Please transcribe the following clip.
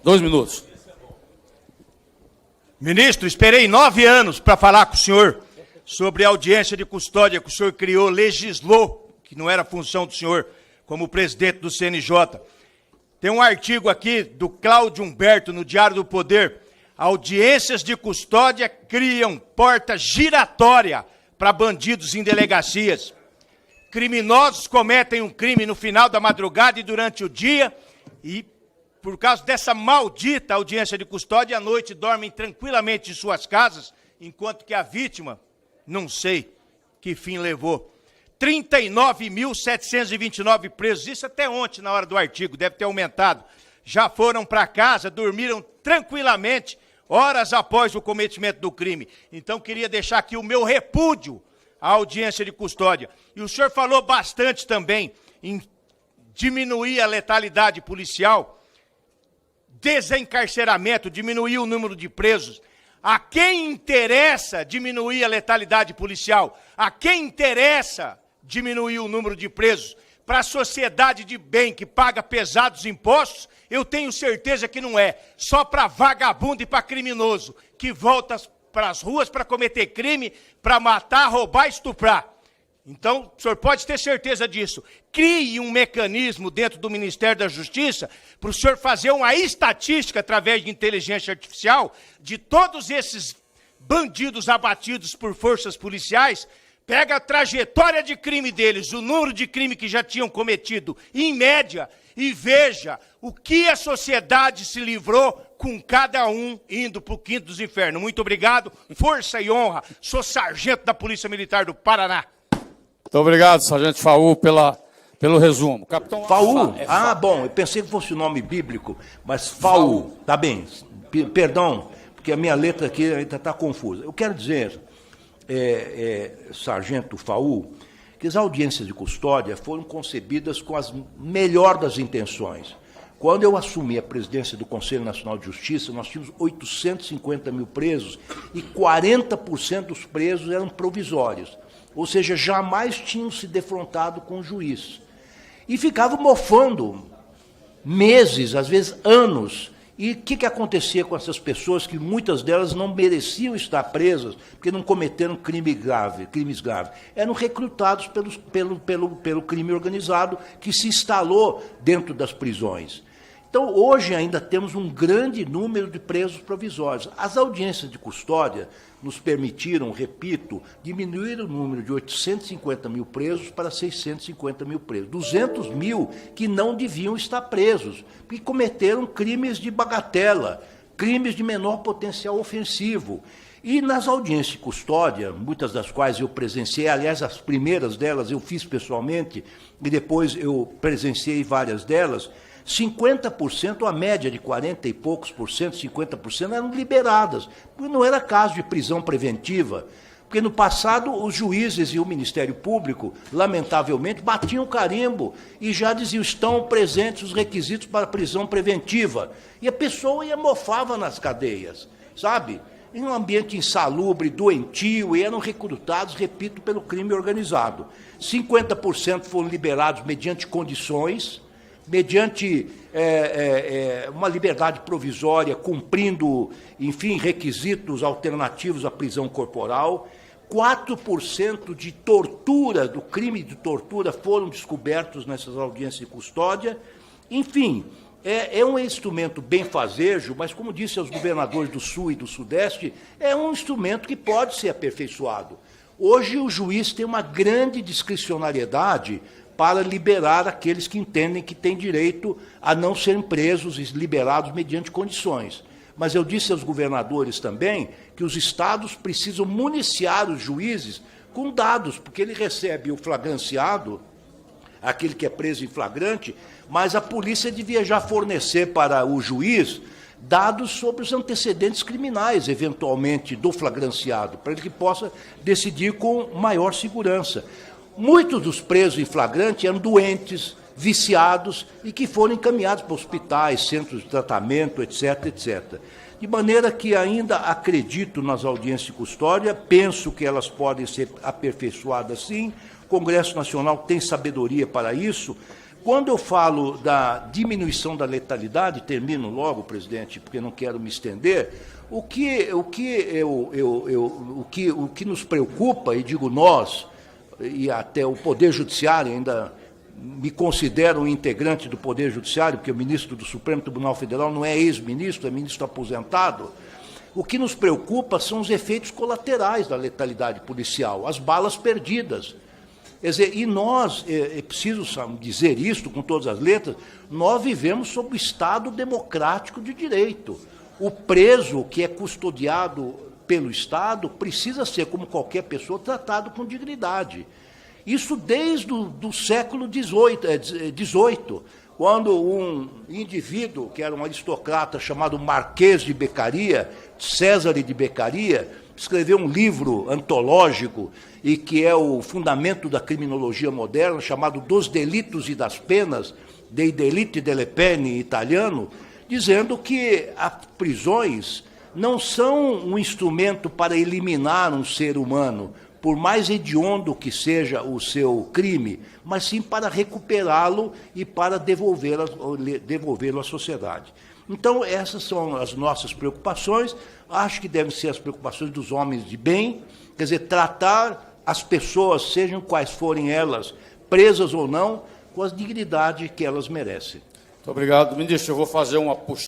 2 minutos. Ministro, esperei 9 anos para falar com o senhor sobre a audiência de custódia que o senhor criou, legislou, que não era função do senhor, como presidente do CNJ. Tem um artigo aqui do Cláudio Humberto, no Diário do Poder. Audiências de custódia criam porta giratória para bandidos em delegacias. Criminosos cometem um crime no final da madrugada e durante o dia e, por causa dessa maldita audiência de custódia, à noite dormem tranquilamente em suas casas, enquanto que a vítima, não sei que fim levou. 39.729 presos, isso até ontem na hora do artigo, deve ter aumentado. Já foram para casa, dormiram tranquilamente, horas após o cometimento do crime. Então, queria deixar aqui o meu repúdio à audiência de custódia. E o senhor falou bastante também em diminuir a letalidade policial, desencarceramento, diminuir o número de presos. A quem interessa diminuir a letalidade policial? A quem interessa diminuir o número de presos? Para a sociedade de bem que paga pesados impostos, eu tenho certeza que não é. Só para vagabundo e para criminoso, que volta para as ruas para cometer crime, para matar, roubar e estuprar. Então, o senhor pode ter certeza disso. Crie um mecanismo dentro do Ministério da Justiça para o senhor fazer uma estatística através de inteligência artificial de todos esses bandidos abatidos por forças policiais. Pega a trajetória de crime deles, o número de crime que já tinham cometido, em média, e veja o que a sociedade se livrou com cada um indo para o quinto dos infernos. Muito obrigado, força e honra. Sou sargento da Polícia Militar do Paraná. Muito obrigado, sargento Faú, pelo resumo. Capitão Faú? Ah, bom, eu pensei que fosse o nome bíblico, mas Faú, tá bem. Perdão, porque a minha letra aqui ainda está confusa. Eu quero dizer, sargento Faú, que as audiências de custódia foram concebidas com as melhor das intenções. Quando eu assumi a presidência do Conselho Nacional de Justiça, nós tínhamos 850 mil presos e 40% dos presos eram provisórios. Ou seja, jamais tinham se defrontado com o juiz. E ficavam mofando meses, às vezes anos. E o que acontecia com essas pessoas, que muitas delas não mereciam estar presas, porque não cometeram crimes graves? Eram recrutados pelo crime organizado, que se instalou dentro das prisões. Então, hoje ainda temos um grande número de presos provisórios. As audiências de custódia nos permitiram, repito, diminuir o número de 850 mil presos para 650 mil presos. 200 mil que não deviam estar presos, porque cometeram crimes de bagatela, crimes de menor potencial ofensivo. E nas audiências de custódia, muitas das quais eu presenciei, aliás, as primeiras delas eu fiz pessoalmente, e depois eu presenciei várias delas, 50%, a média de 40 e poucos por cento, 50% eram liberadas, porque não era caso de prisão preventiva, porque no passado os juízes e o Ministério Público, lamentavelmente, batiam carimbo e já diziam, estão presentes os requisitos para prisão preventiva, e a pessoa mofava nas cadeias, sabe? Em um ambiente insalubre, doentio, e eram recrutados, repito, pelo crime organizado. 50% foram liberados mediante condições, mediante uma liberdade provisória, cumprindo, enfim, requisitos alternativos à prisão corporal. 4% de tortura, do crime de tortura, foram descobertos nessas audiências de custódia. Enfim, é um instrumento benfazejo, mas, como disse aos governadores do Sul e do Sudeste, é um instrumento que pode ser aperfeiçoado. Hoje, o juiz tem uma grande discricionariedade para liberar aqueles que entendem que têm direito a não serem presos e liberados mediante condições. Mas eu disse aos governadores também que os estados precisam municiar os juízes com dados, porque ele recebe o flagranciado, aquele que é preso em flagrante, mas a polícia devia já fornecer para o juiz dados sobre os antecedentes criminais, eventualmente, do flagranciado, para ele que possa decidir com maior segurança. Muitos dos presos em flagrante eram doentes, viciados e que foram encaminhados para hospitais, centros de tratamento, etc., etc. De maneira que ainda acredito nas audiências de custódia, penso que elas podem ser aperfeiçoadas sim, o Congresso Nacional tem sabedoria para isso, Quando eu falo da diminuição da letalidade, termino logo, presidente, porque não quero me estender, o que nos preocupa, e digo nós, e até o Poder Judiciário, ainda me considero um integrante do Poder Judiciário, porque o ministro do Supremo Tribunal Federal não é ex-ministro, é ministro aposentado. O que nos preocupa são os efeitos colaterais da letalidade policial, as balas perdidas. Quer dizer, e nós, é preciso dizer isto com todas as letras, nós vivemos sob o Estado democrático de direito. O preso que é custodiado pelo Estado precisa ser, como qualquer pessoa, tratado com dignidade. Isso desde o século XVIII, quando um indivíduo, que era um aristocrata chamado Marquês de Beccaria, César de Beccaria, escreveu um livro antológico e que é o fundamento da criminologia moderna, chamado Dos Delitos e das Penas, Dei Delitti e delle Pene em italiano, dizendo que as prisões não são um instrumento para eliminar um ser humano, por mais hediondo que seja o seu crime, mas sim para recuperá-lo e para devolvê-lo à sociedade. Então, essas são as nossas preocupações, acho que devem ser as preocupações dos homens de bem, quer dizer, tratar as pessoas, sejam quais forem elas, presas ou não, com a dignidade que elas merecem. Muito obrigado, ministro. Eu vou fazer uma postura.